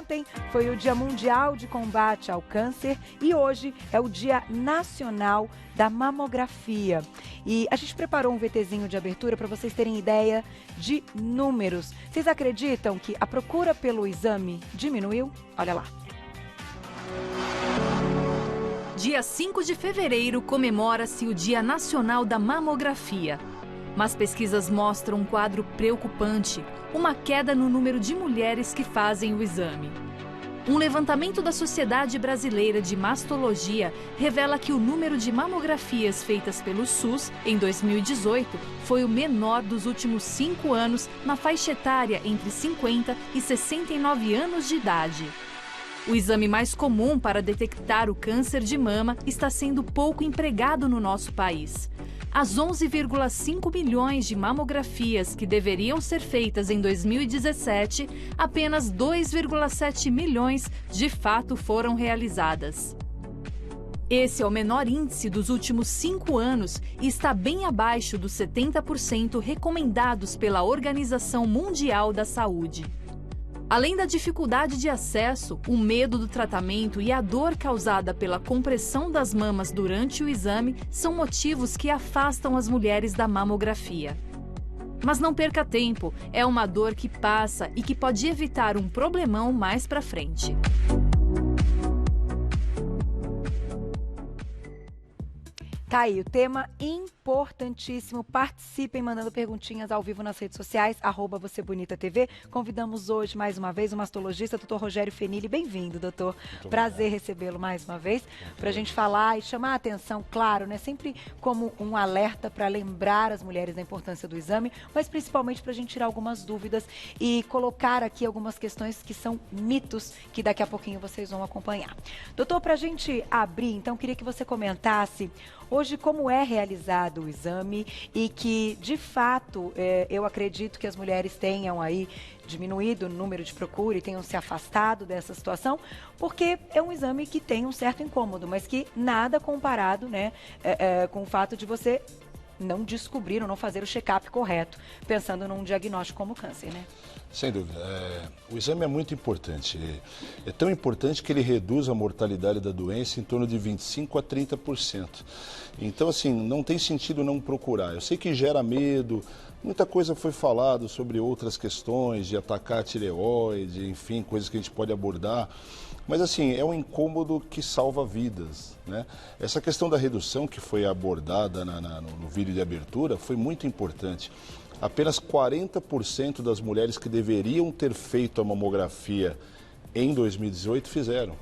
Ontem foi o Dia Mundial de Combate ao Câncer e hoje é o Dia Nacional da Mamografia. E a gente preparou um VTzinho de abertura para vocês terem ideia de números. Vocês acreditam que a procura pelo exame diminuiu? Olha lá. Dia 5 de fevereiro comemora-se o Dia Nacional da Mamografia. Mas pesquisas mostram um quadro preocupante, uma queda no número de mulheres que fazem o exame. Um levantamento da Sociedade Brasileira de Mastologia revela que o número de mamografias feitas pelo SUS em 2018 foi o menor dos últimos 5 anos na faixa etária entre 50 e 69 anos de idade. O exame mais comum para detectar o câncer de mama está sendo pouco empregado no nosso país. As 11,5 milhões de mamografias que deveriam ser feitas em 2017, apenas 2,7 milhões de fato foram realizadas. Esse é o menor índice dos últimos 5 anos e está bem abaixo dos 70% recomendados pela Organização Mundial da Saúde. Além da dificuldade de acesso, o medo do tratamento e a dor causada pela compressão das mamas durante o exame são motivos que afastam as mulheres da mamografia. Mas não perca tempo, é uma dor que passa e que pode evitar um problemão mais para frente. Tá aí, o tema importantíssimo. Participem mandando perguntinhas ao vivo nas redes sociais, @VocêBonitaTV. Convidamos hoje, mais uma vez, o mastologista, Dr. Rogério Fenili. Bem-vindo, doutor. Prazer recebê-lo mais uma vez, para a gente falar e chamar a atenção, claro, né? Sempre como um alerta para lembrar as mulheres da importância do exame, mas principalmente para a gente tirar algumas dúvidas e colocar aqui algumas questões que são mitos, que daqui a pouquinho vocês vão acompanhar. Doutor, para a gente abrir, então, queria que você comentasse hoje como é realizado o exame e que, de fato, eu acredito que as mulheres tenham aí diminuído o número de procura e tenham se afastado dessa situação, porque é um exame que tem um certo incômodo, mas que nada comparado, né, com o fato de você não descobrir ou não fazer o check-up correto, pensando num diagnóstico como câncer, né? Sem dúvida. O exame é muito importante. É tão importante que ele reduz a mortalidade da doença em torno de 25% a 30%. Então, assim, não tem sentido não procurar. Eu sei que gera medo, muita coisa foi falado sobre outras questões, de atacar a tireoide, enfim, coisas que a gente pode abordar. Mas, assim, é um incômodo que salva vidas, né? Essa questão da redução que foi abordada no vídeo de abertura foi muito importante. Apenas 40% das mulheres que deveriam ter feito a mamografia em 2018 fizeram.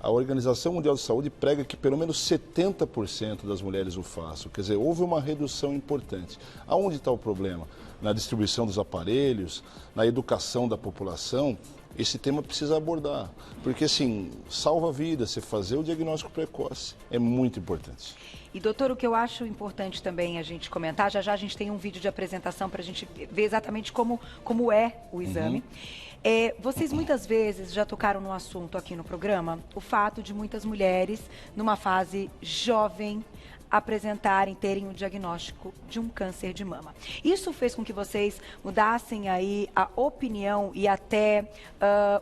A Organização Mundial de Saúde prega que pelo menos 70% das mulheres o façam. Quer dizer, houve uma redução importante. Aonde está o problema? Na distribuição dos aparelhos, na educação da população. Esse tema precisa abordar, porque assim, salva a vida, você fazer o diagnóstico precoce é muito importante. E doutor, o que eu acho importante também a gente comentar, já a gente tem um vídeo de apresentação para a gente ver exatamente como é o exame. Vocês muitas vezes já tocaram no assunto aqui no programa, o fato de muitas mulheres, numa fase jovem, terem o diagnóstico de um câncer de mama. Isso fez com que vocês mudassem aí a opinião e até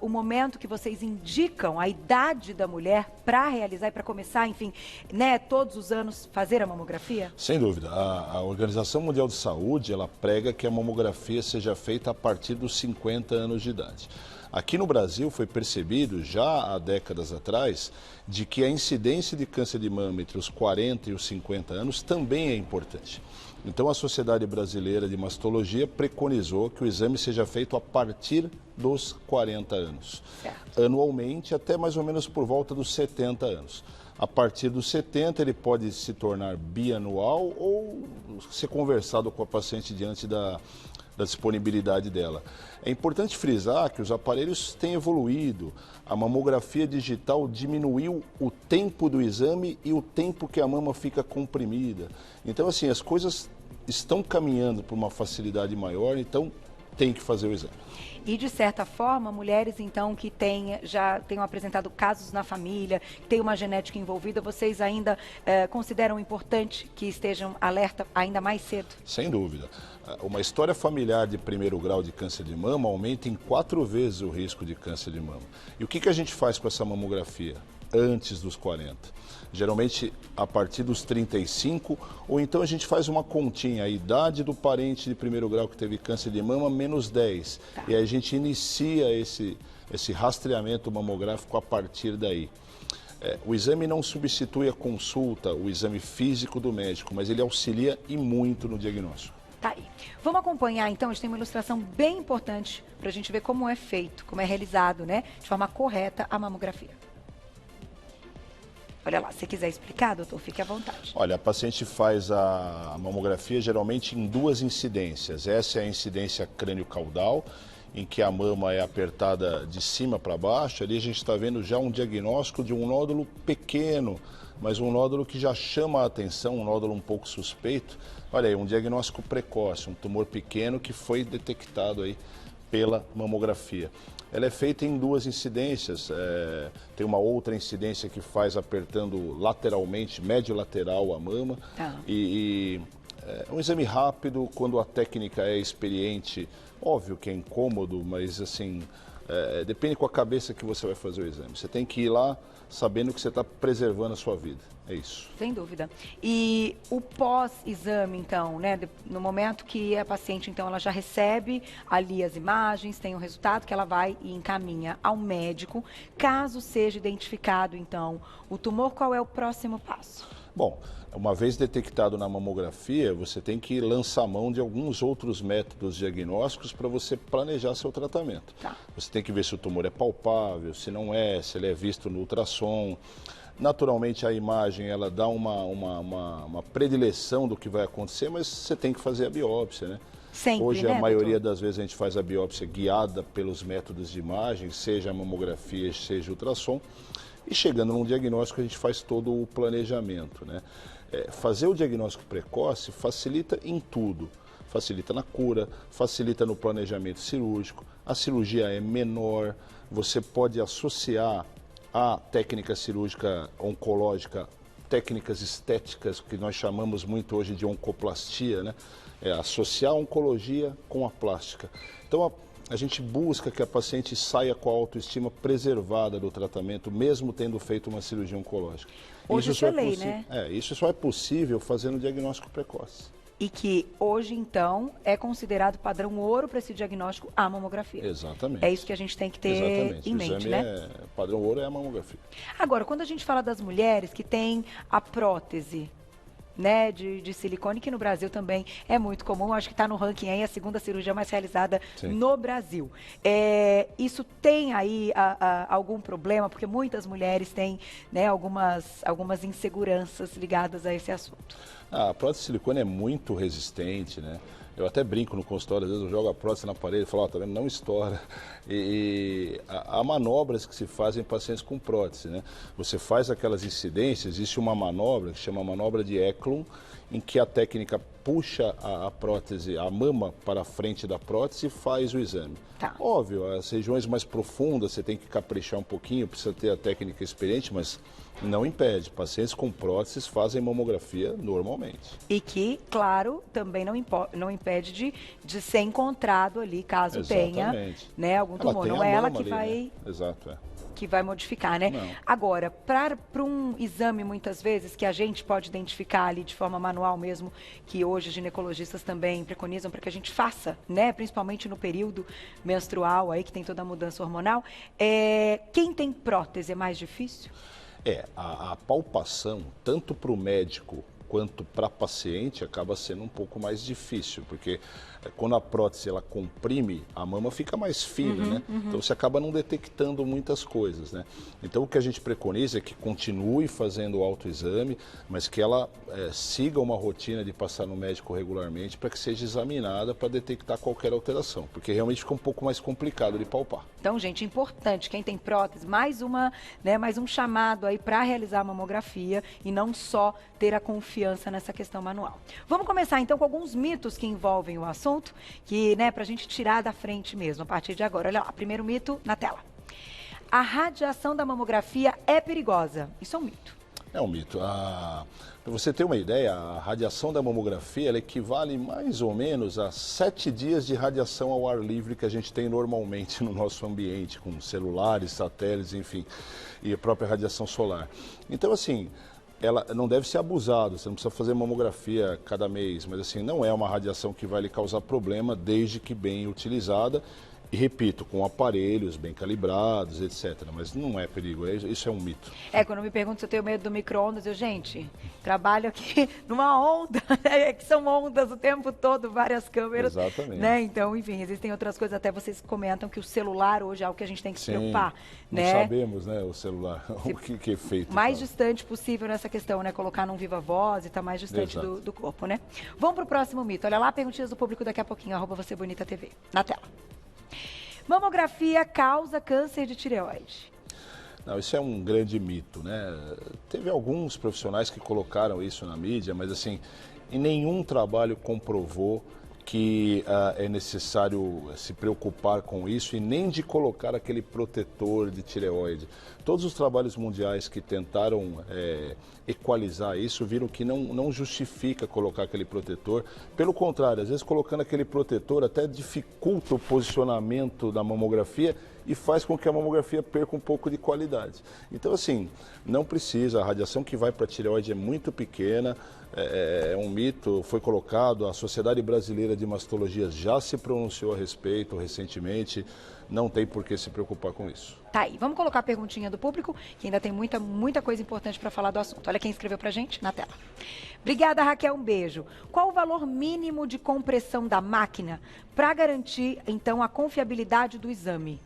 o momento que vocês indicam a idade da mulher para realizar e para começar, enfim, né, todos os anos fazer a mamografia? Sem dúvida. A Organização Mundial de Saúde, ela prega que a mamografia seja feita a partir dos 50 anos de idade. Aqui no Brasil foi percebido, já há décadas atrás, de que a incidência de câncer de mama entre os 40 e os 50 anos também é importante. Então a Sociedade Brasileira de Mastologia preconizou que o exame seja feito a partir dos 40 anos. Anualmente, até mais ou menos por volta dos 70 anos. A partir dos 70, ele pode se tornar bianual ou ser conversado com a paciente diante da disponibilidade dela. É importante frisar que os aparelhos têm evoluído, a mamografia digital diminuiu o tempo do exame e o tempo que a mama fica comprimida. Então, assim, as coisas estão caminhando para uma facilidade maior, então tem que fazer o exame. E, de certa forma, mulheres, então, que já tenham apresentado casos na família, que tem uma genética envolvida, vocês ainda consideram importante que estejam alerta ainda mais cedo? Sem dúvida. Uma história familiar de primeiro grau de câncer de mama aumenta em 4 vezes o risco de câncer de mama. E o que a gente faz com essa mamografia? Antes dos 40. Geralmente a partir dos 35, ou então a gente faz uma continha, a idade do parente de primeiro grau que teve câncer de mama menos 10. Tá. E aí a gente inicia esse rastreamento mamográfico a partir daí. O exame não substitui a consulta, o exame físico do médico, mas ele auxilia e muito no diagnóstico. Tá aí. Vamos acompanhar, então, a gente tem uma ilustração bem importante para a gente ver como é feito, como é realizado, né, de forma correta a mamografia. Olha lá, se quiser explicar, doutor, fique à vontade. Olha, a paciente faz a mamografia geralmente em 2 incidências. Essa é a incidência crânio-caudal, em que a mama é apertada de cima para baixo. Ali a gente está vendo já um diagnóstico de um nódulo pequeno, mas um nódulo que já chama a atenção, um nódulo um pouco suspeito. Olha aí, um diagnóstico precoce, um tumor pequeno que foi detectado aí pela mamografia. Ela é feita em 2 incidências, tem uma outra incidência que faz apertando lateralmente, médio lateral a mama. Ah. É um exame rápido, quando a técnica é experiente, óbvio que é incômodo, mas assim, depende com a cabeça que você vai fazer o exame. Você tem que ir lá sabendo que você está preservando a sua vida, é isso. Sem dúvida. E o pós-exame, então, né, no momento que a paciente, então, ela já recebe ali as imagens, tem o resultado que ela vai e encaminha ao médico. Caso seja identificado, então, o tumor, qual é o próximo passo? Bom, uma vez detectado na mamografia, você tem que lançar mão de alguns outros métodos diagnósticos para você planejar seu tratamento. Tá. Você tem que ver se o tumor é palpável, se não é, se ele é visto no ultrassom. Naturalmente a imagem ela dá uma predileção do que vai acontecer, mas você tem que fazer a biópsia, né? Sempre, hoje, né, a maioria doutor? das vezes a gente faz a biópsia guiada pelos métodos de imagem, seja a mamografia, seja o ultrassom. E chegando num diagnóstico, a gente faz todo o planejamento, né? Fazer o diagnóstico precoce facilita em tudo. Facilita na cura, facilita no planejamento cirúrgico, a cirurgia é menor, você pode associar a técnica cirúrgica oncológica, técnicas estéticas, que nós chamamos muito hoje de oncoplastia, né? Associar a oncologia com a plástica. Então, a gente busca que a paciente saia com a autoestima preservada do tratamento, mesmo tendo feito uma cirurgia oncológica. Hoje isso é lei, né? Isso só é possível fazendo diagnóstico precoce. E que hoje, então, é considerado padrão ouro para esse diagnóstico a mamografia. Exatamente. É isso que a gente tem que ter em mente, né? Padrão ouro é a mamografia. Agora, quando a gente fala das mulheres que têm a prótese, né, de silicone, que no Brasil também é muito comum, acho que está no ranking aí, a segunda cirurgia mais realizada no Brasil. Isso tem aí algum problema? Porque muitas mulheres têm, né, algumas inseguranças ligadas a esse assunto. A prótese de silicone é muito resistente, né? Eu até brinco no consultório, às vezes eu jogo a prótese na parede e falo, tá vendo, não estoura. Há manobras que se fazem em pacientes com prótese, né? Você faz aquelas incidências, existe uma manobra que chama manobra de Eklund, em que a técnica puxa a prótese, a mama para a frente da prótese e faz o exame. Tá. Óbvio, as regiões mais profundas você tem que caprichar um pouquinho, precisa ter a técnica experiente, mas não impede. Pacientes com próteses fazem mamografia normalmente. E que, claro, também não impede de ser encontrado ali, caso tenha, né, algum tumor. Não é ela que vai... Né? Exato, que vai modificar, né? Não. Agora, para um exame, muitas vezes, que a gente pode identificar ali de forma manual mesmo, que hoje os ginecologistas também preconizam para que a gente faça, né? Principalmente no período menstrual, aí que tem toda a mudança hormonal. Quem tem prótese é mais difícil? A palpação, tanto para o médico quanto para a paciente, acaba sendo um pouco mais difícil, porque quando a prótese ela comprime, a mama fica mais fina, né? Então você acaba não detectando muitas coisas, né? Então o que a gente preconiza é que continue fazendo o autoexame, mas que ela siga uma rotina de passar no médico regularmente para que seja examinada para detectar qualquer alteração, porque realmente fica um pouco mais complicado de palpar. Então, gente, importante, quem tem prótese, mais um chamado aí para realizar a mamografia e não só ter a confiança nessa questão manual. Vamos começar então com alguns mitos que envolvem o assunto. assunto que, né, pra gente tirar da frente mesmo, a partir de agora. Olha lá, primeiro mito na tela. A radiação da mamografia é perigosa. Isso é um mito. É um mito. Para você ter uma ideia, a radiação da mamografia ela equivale mais ou menos a 7 dias de radiação ao ar livre que a gente tem normalmente no nosso ambiente, com celulares, satélites, enfim, e a própria radiação solar. Então, assim, ela não deve ser abusada, você não precisa fazer mamografia cada mês, mas assim, não é uma radiação que vai lhe causar problema desde que bem utilizada. E repito, com aparelhos bem calibrados, etc. Mas não é perigo, isso é um mito. Quando me perguntam se eu tenho medo do micro-ondas, gente, trabalho aqui numa onda, que são ondas o tempo todo, várias câmeras. Exatamente. Né? Então, enfim, existem outras coisas, até vocês comentam que o celular hoje é algo que a gente tem que se preocupar. Não né? sabemos, né, o celular, o que é feito. Mais distante possível nessa questão, né? Colocar num viva voz e estar mais distante do corpo, né? Vamos para o próximo mito. Olha lá, perguntinhas do público daqui a pouquinho, @VocêBonitaTV, na tela. Mamografia causa câncer de tireoide. Não, isso é um grande mito, né? Teve alguns profissionais que colocaram isso na mídia, mas assim, em nenhum trabalho comprovou que é necessário se preocupar com isso e nem de colocar aquele protetor de tireoide. Todos os trabalhos mundiais que tentaram equalizar isso viram que não justifica colocar aquele protetor. Pelo contrário, às vezes colocando aquele protetor até dificulta o posicionamento da mamografia e faz com que a mamografia perca um pouco de qualidade. Então, assim, não precisa, a radiação que vai para a tireoide é muito pequena, é um mito, foi colocado, a Sociedade Brasileira de Mastologia já se pronunciou a respeito recentemente, não tem por que se preocupar com isso. Tá aí, vamos colocar a perguntinha do público, que ainda tem muita coisa importante para falar do assunto. Olha quem escreveu pra gente na tela. Obrigada, Raquel, um beijo. Qual o valor mínimo de compressão da máquina para garantir, então, a confiabilidade do exame?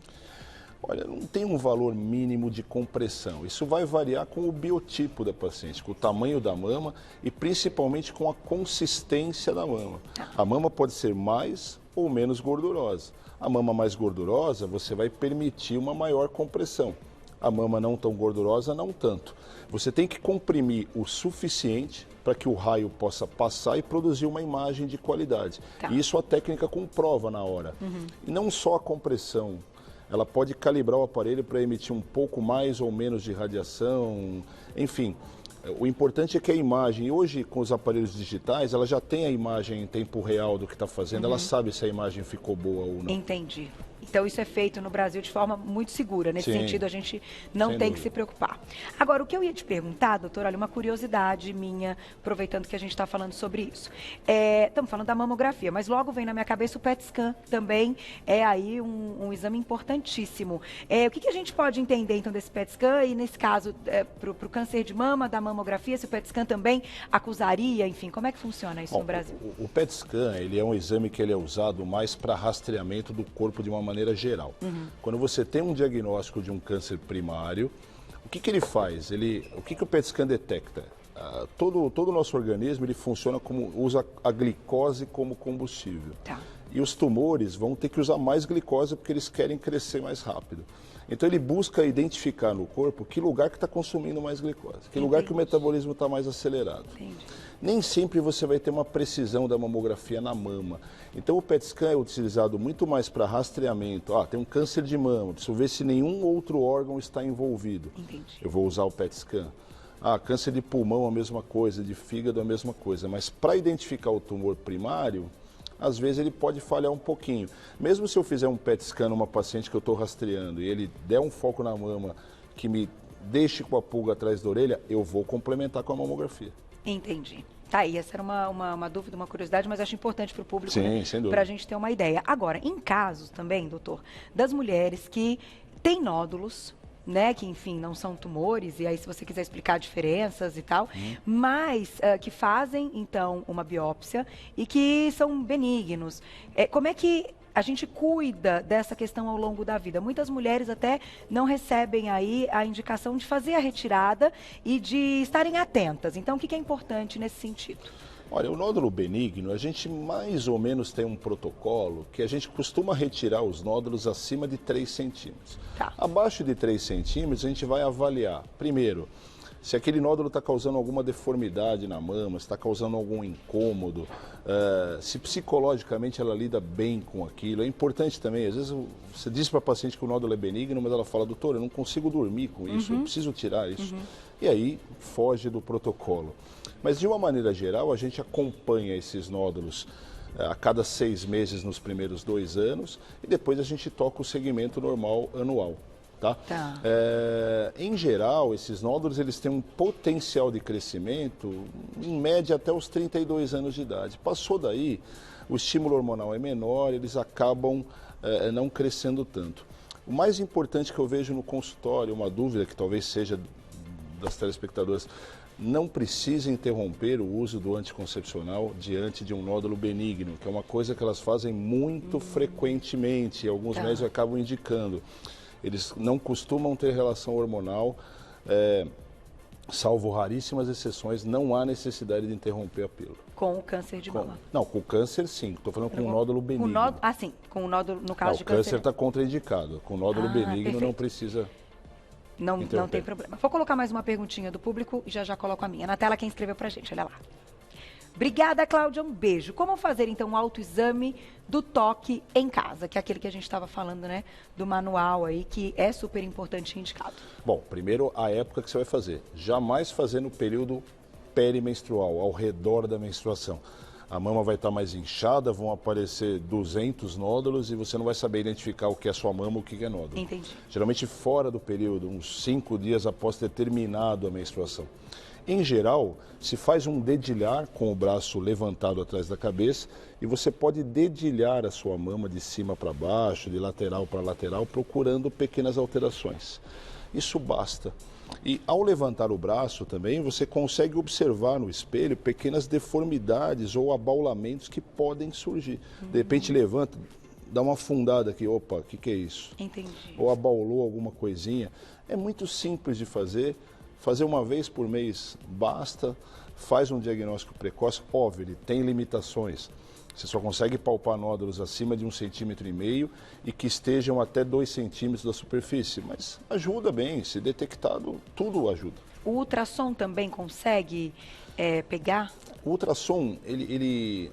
Olha, não tem um valor mínimo de compressão. Isso vai variar com o biotipo da paciente, com o tamanho da mama e principalmente com a consistência da mama. A mama pode ser mais ou menos gordurosa. A mama mais gordurosa, você vai permitir uma maior compressão. A mama não tão gordurosa, não tanto. Você tem que comprimir o suficiente para que o raio possa passar e produzir uma imagem de qualidade. Tá. E isso a técnica comprova na hora. E não só a compressão. Ela pode calibrar o aparelho para emitir um pouco mais ou menos de radiação, enfim. O importante é que a imagem, hoje com os aparelhos digitais, ela já tem a imagem em tempo real do que está fazendo, ela sabe se a imagem ficou boa ou não. Entendi. Então isso é feito no Brasil de forma muito segura. Nesse sentido, a gente não tem que se preocupar. Agora, o que eu ia te perguntar, doutor, olha, uma curiosidade minha, aproveitando que a gente está falando sobre isso. Estamos falando da mamografia, mas logo vem na minha cabeça o PET scan, também é aí um exame importantíssimo. O que a gente pode entender, então, desse PET scan e, nesse caso, para o câncer de mama, da mamografia, se o PET scan também acusaria, enfim, como é que funciona isso no Brasil? O PET scan, ele é um exame que ele é usado mais para rastreamento do corpo de uma maneira geral. Quando você tem um diagnóstico de um câncer primário, o que ele faz? O que o PET scan detecta? Todo o nosso organismo ele funciona como, usa a glicose como combustível. Tá. E os tumores vão ter que usar mais glicose porque eles querem crescer mais rápido. Então ele busca identificar no corpo que lugar que está consumindo mais glicose, que lugar que o metabolismo está mais acelerado. Entendi. Nem sempre você vai ter uma precisão da mamografia na mama. Então o PET scan é utilizado muito mais para rastreamento. Tem um câncer de mama, preciso ver se nenhum outro órgão está envolvido. Entendi. Eu vou usar o PET scan. Câncer de pulmão a mesma coisa, de fígado a mesma coisa. Mas para identificar o tumor primário, às vezes ele pode falhar um pouquinho. Mesmo se eu fizer um PET scan numa paciente que eu estou rastreando e ele der um foco na mama que me deixe com a pulga atrás da orelha, eu vou complementar com a mamografia. Entendi. Tá aí, essa era uma dúvida, uma curiosidade, mas acho importante para o público, Sim, sem dúvida. para a gente ter uma ideia. Agora, em casos também, doutor, das mulheres que têm nódulos, né, que enfim, não são tumores, e aí se você quiser explicar diferenças e tal, mas que fazem, então, uma biópsia e que são benignos. Como é que a gente cuida dessa questão ao longo da vida? Muitas mulheres até não recebem aí a indicação de fazer a retirada e de estarem atentas. Então, o que é importante nesse sentido? Olha, o nódulo benigno, a gente mais ou menos tem um protocolo que a gente costuma retirar os nódulos acima de 3 centímetros. Tá. Abaixo de 3 centímetros, a gente vai avaliar, primeiro, Se aquele nódulo está causando alguma deformidade na mama, se está causando algum incômodo, se psicologicamente ela lida bem com aquilo. É importante também, às vezes você diz para a paciente que o nódulo é benigno, mas ela fala, doutor, eu não consigo dormir com isso, eu preciso tirar isso. E aí foge do protocolo. Mas de uma maneira geral, a gente acompanha esses nódulos a cada 6 meses nos primeiros 2 anos e depois a gente toca o segmento normal anual. Tá? Em geral, esses nódulos eles têm um potencial de crescimento, em média, até os 32 anos de idade. Passou daí, o estímulo hormonal é menor, eles acabam não crescendo tanto. O mais importante que eu vejo no consultório, uma dúvida que talvez seja das telespectadoras, não precisa interromper o uso do anticoncepcional diante de um nódulo benigno, que é uma coisa que elas fazem muito frequentemente, e alguns médicos acabam indicando. Eles não costumam ter relação hormonal, salvo raríssimas exceções, não há necessidade de interromper a pílula. Com o câncer de mama? Não, com o câncer sim, estou falando com o nódulo benigno. Sim, com o nódulo, no caso não, de câncer. O câncer está contraindicado, com o nódulo benigno perfeito. Não precisa não tem problema. Vou colocar mais uma perguntinha do público e já coloco a minha. Na tela quem escreveu pra gente, olha lá. Obrigada, Cláudia, um beijo. Como fazer, então, um autoexame do toque em casa, que é aquele que a gente estava falando, né, do manual aí, que é super importante e indicado? Bom, primeiro a época que você vai fazer. Jamais fazer no período perimenstrual, ao redor da menstruação. A mama vai estar mais inchada, vão aparecer 200 nódulos e você não vai saber identificar o que é sua mama, o que é nódulo. Entendi. Geralmente fora do período, uns 5 dias após ter terminado a menstruação. Em geral, se faz um dedilhar com o braço levantado atrás da cabeça e você pode dedilhar a sua mama de cima para baixo, de lateral para lateral, procurando pequenas alterações. Isso basta. E ao levantar o braço também, você consegue observar no espelho pequenas deformidades ou abaulamentos que podem surgir. De repente levanta, dá uma afundada aqui, opa, o que é isso? Entendi. Ou abaulou alguma coisinha. É muito simples de fazer. Fazer uma vez por mês basta, faz um diagnóstico precoce, óbvio, ele tem limitações. Você só consegue palpar nódulos acima de 1,5 cm e que estejam até 2 centímetros da superfície, mas ajuda bem, se detectado, tudo ajuda. O ultrassom também consegue pegar? O ultrassom,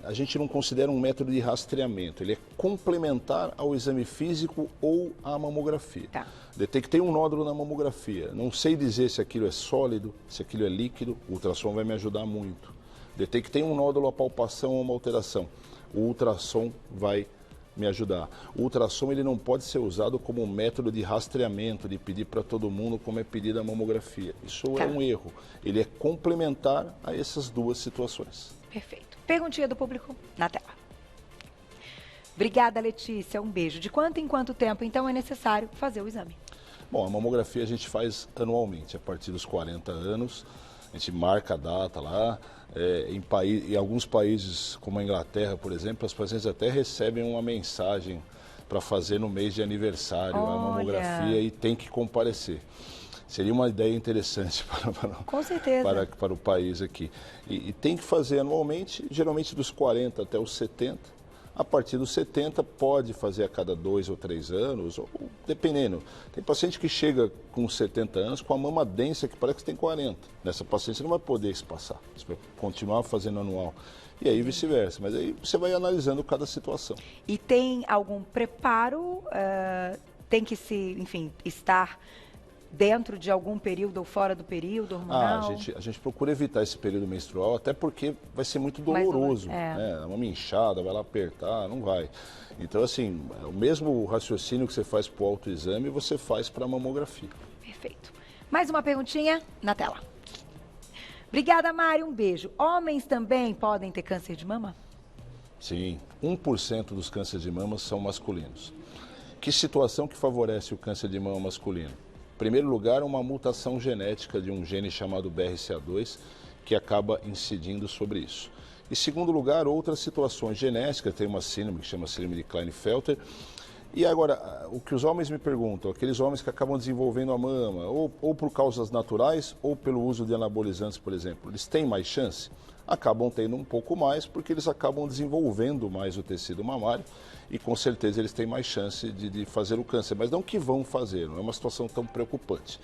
a gente não considera um método de rastreamento, ele é complementar ao exame físico ou à mamografia. Tá. Detectei um nódulo na mamografia, não sei dizer se aquilo é sólido, se aquilo é líquido, o ultrassom vai me ajudar muito. Detectei um nódulo, a palpação ou uma alteração, o ultrassom vai me ajudar. O ultrassom ele não pode ser usado como um método de rastreamento, de pedir para todo mundo como é pedida a mamografia. Isso é um erro. Ele é complementar a essas duas situações. Perfeito. Perguntinha do público na tela. Obrigada, Letícia. Um beijo. De quanto em quanto tempo, então, é necessário fazer o exame? Bom, a mamografia a gente faz anualmente, a partir dos 40 anos. A gente marca a data lá. Em alguns países, como a Inglaterra, por exemplo, as pacientes até recebem uma mensagem para fazer no mês de aniversário a mamografia e tem que comparecer. Seria uma ideia interessante Com certeza. para o país aqui. E tem que fazer anualmente, geralmente dos 40 até os 70. A partir dos 70 pode fazer a cada 2 ou 3 anos, ou dependendo. Tem paciente que chega com 70 anos com a mama densa que parece que tem 40. Nessa paciente você não vai poder espaçar, você vai continuar fazendo anual. E aí vice-versa, mas aí você vai analisando cada situação. E tem algum preparo, tem que estar dentro de algum período ou fora do período hormonal? A gente procura evitar esse período menstrual, até porque vai ser muito doloroso. Né? A mama inchada, vai lá apertar, não vai. Então, assim, o mesmo raciocínio que você faz para o autoexame, você faz para a mamografia. Perfeito. Mais uma perguntinha na tela. Obrigada, Mari, um beijo. Homens também podem ter câncer de mama? Sim, 1% dos cânceres de mama são masculinos. Que situação que favorece o câncer de mama masculino? Em primeiro lugar, uma mutação genética de um gene chamado BRCA2 que acaba incidindo sobre isso. Em segundo lugar, outras situações genéticas, tem uma síndrome que chama síndrome de Klinefelter. E agora, o que os homens me perguntam, aqueles homens que acabam desenvolvendo a mama, ou por causas naturais, ou pelo uso de anabolizantes, por exemplo, eles têm mais chance? acabam tendo um pouco mais, porque eles acabam desenvolvendo mais o tecido mamário e com certeza eles têm mais chance de fazer o câncer, mas não que vão fazer, não é uma situação tão preocupante.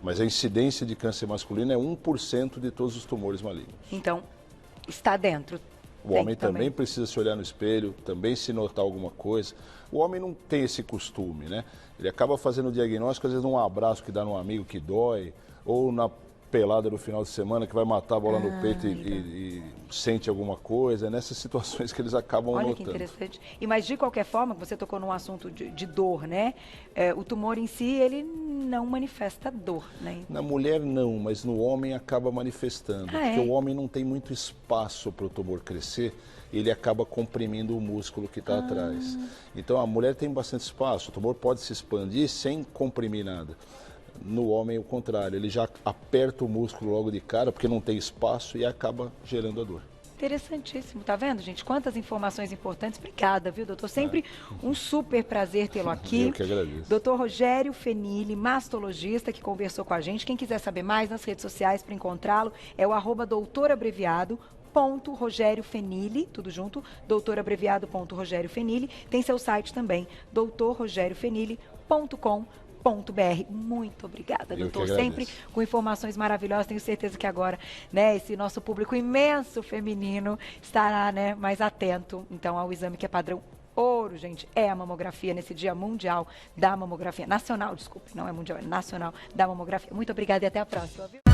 Mas a incidência de câncer masculino é 1% de todos os tumores malignos. Então, está dentro. O homem também precisa se olhar no espelho, também se notar alguma coisa. O homem não tem esse costume, né? Ele acaba fazendo o diagnóstico, às vezes, num abraço que dá num amigo que dói, ou na pelada do final de semana que vai matar a bola no peito e sente alguma coisa. É nessas situações que eles acabam notando. Olha que interessante. E, mas, de qualquer forma, você tocou num assunto de dor, né? O tumor em si, ele não manifesta dor, né? Na mulher não, mas no homem acaba manifestando. Porque o homem não tem muito espaço para o tumor crescer, ele acaba comprimindo o músculo que está atrás. Então a mulher tem bastante espaço, o tumor pode se expandir sem comprimir nada. No homem, o contrário, ele já aperta o músculo logo de cara, porque não tem espaço e acaba gerando a dor. Interessantíssimo, tá vendo, gente? Quantas informações importantes. Obrigada, viu, doutor? Sempre um super prazer tê-lo aqui. Eu que agradeço. Doutor Rogério Fenili, mastologista, que conversou com a gente. Quem quiser saber mais nas redes sociais para encontrá-lo é o @doutorabreviado.rogeriofenili, tudo junto, doutorabreviado.rogeriofenili. Tem seu site também, doutorrogeriofenili.com.br. Muito obrigada, doutor. Sempre com informações maravilhosas. Tenho certeza que agora, né, esse nosso público imenso feminino estará, né, mais atento, então, ao exame que é padrão ouro, gente, é a mamografia nesse Dia Mundial da Mamografia. Nacional, desculpe, não é mundial, é nacional da mamografia. Muito obrigada e até a próxima, viu?